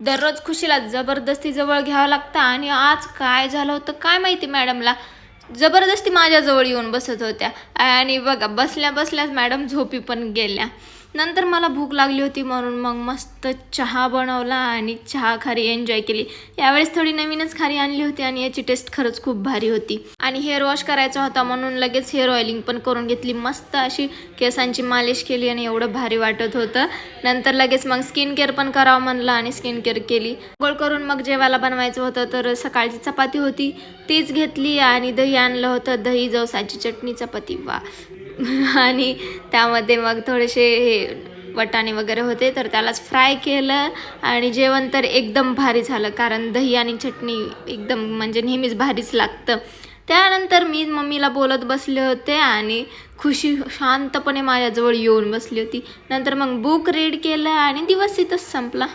दररोज खुशीला जबरदस्ती जवळ घ्यावं लागतं आणि आज काय झालं होतं काय माहिती मॅडमला. जबरदस्ती माझ्याजवळ येऊन बसत होत्या आणि बघा बसल्या बसल्याच मॅडम झोपी पण गेल्या. नंतर मला भूक लागली होती म्हणून मग मस्त चहा बनवला आणि चहा खारी एन्जॉय केली. यावेळेस थोडी नवीनच खारी आणली होती आणि याची टेस्ट खरंच खूप भारी होती. आणि हेअर वॉश करायचा होता म्हणून लगेच हेअर ऑइलिंग पण करून घेतली. मस्त अशी केसांची मालिश केली आणि एवढं भारी वाटत होतं. नंतर लगेच मग स्किन केअर पण करावं म्हणलं आणि स्किन केअर केली. गोळ करून मग जेवायला बनवायचं होतं तर सकाळची चपाती होती तीच घेतली आणि दही आणलं होतं. दही जवसाची चटणी चपाती वा आणि त्यामध्ये मग थोडेसे हे वाटाणे वगैरे होते तर त्यालाच फ्राय केलं आणि जेवण तर एकदम भारी झालं कारण दही आणि चटणी एकदम म्हणजे नेहमीच भारीच लागतं. त्यानंतर मी मम्मीला बोलत बसले होते आणि खुशी शांतपणे माझ्याजवळ येऊन बसली होती. नंतर मग बुक रीड केलं आणि दिवस इथंच संपला.